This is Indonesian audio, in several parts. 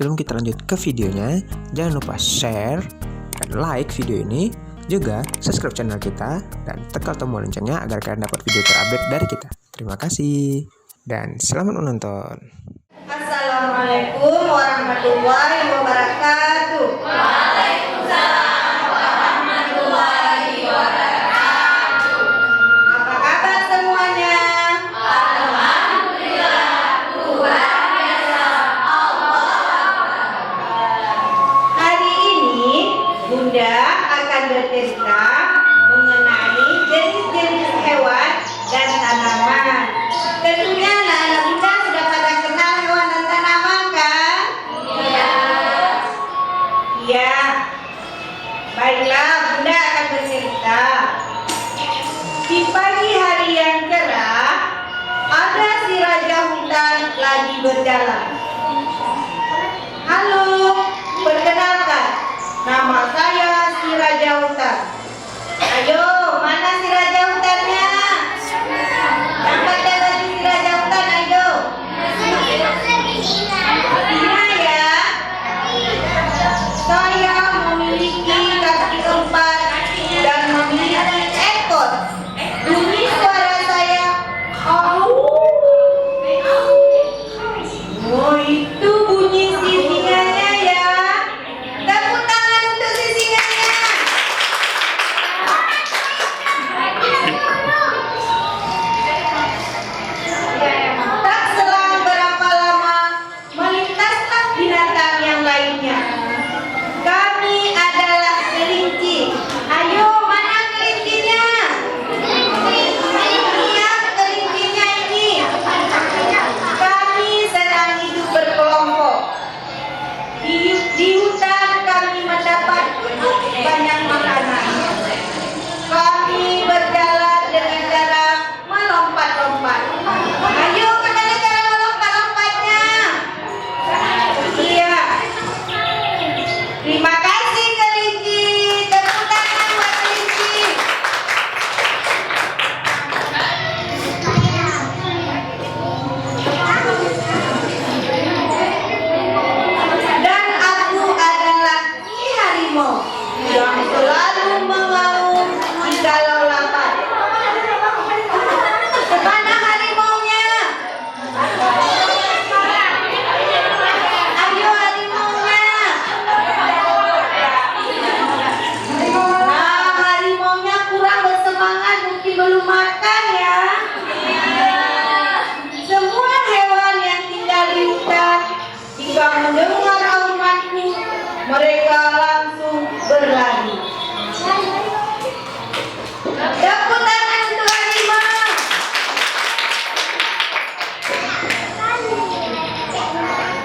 sebelum kita lanjut ke videonya, jangan lupa share dan like video ini, juga subscribe channel kita dan tekan tombol loncengnya agar kalian dapat video terupdate dari kita. Terima kasih dan selamat menonton. Assalamualaikum warahmatullahi wabarakatuh. Waalaikumsalam warahmatullahi wabarakatuh. Apa kabar semuanya? Alhamdulillah, luar biasa. Hari ini Bunda akan bercerita mengenai jenis-jenis hewan dan tanaman. Tentunya anak-anak Bunda sudah pada kenal hewan dan tanaman kan? Iya. Baiklah, Bunda akan bercerita. Di pagi hari yang cerah, ada si raja hutan lagi berjalan. Halo, perkenalkan, nama saya si raja hutan. Ayo, mana si raja hutannya? Yang pakai baju si raja hutan, ayo. Iya ya. Saya memiliki kaki empat dan memiliki ekor. Bunyi suara saya. Oh, itu bunyi si singanya ya. Tepuk tangan untuk si singanya. Tak selang berapa lama, melintaslah binatang yang lainnya. Kami adalah kelinci. Ayo, mana kelincinya? Iya, kelincinya ini. Kami sedang hidup berkelompok. Di hutan kami mendapat banyak makanan. Kami berjalan dengan cara melompat-lompat. Ayo, bagaimana cara melompat-lompatnya? Iya. Terima kasih kelinci. Tepuk tangan buat kelinci. Dan aku adalah si harimau yang selalu mengaum jikalau lapar. Mana harimaunya? Ayo harimaunya. Nah, harimaunya kurang bersemangat, mungkin belum makan ya. Semua hewan yang tinggal di hutan jika mendengar aumanku, mereka langsung berlari. Tepuk tangan untuk harimau.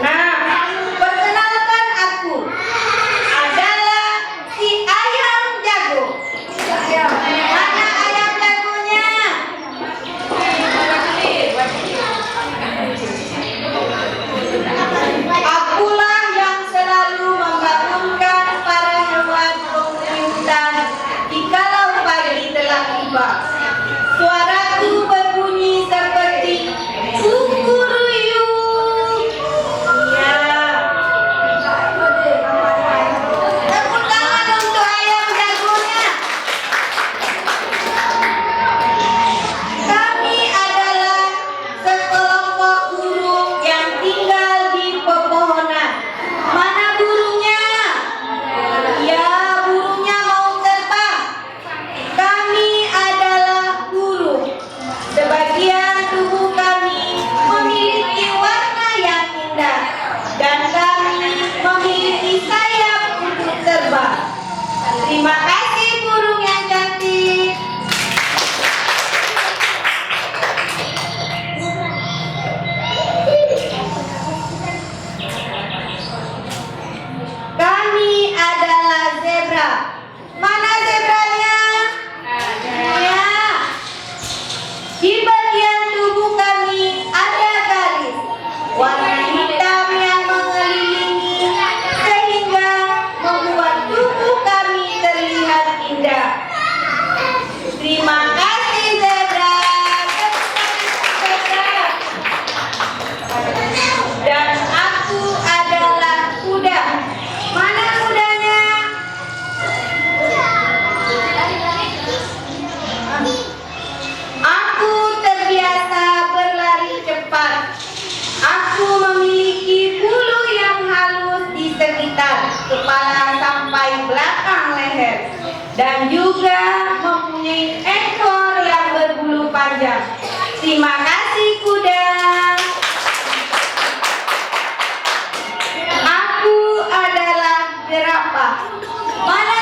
Nah, perkenalkan aku adalah si ayam jago. Mana ayam jagonya? Akulah yang selalu membangunkan para hewan penghuni dan juga mempunyai ekor yang berbulu panjang. Terima kasih kuda. Aku adalah jerapah. Mana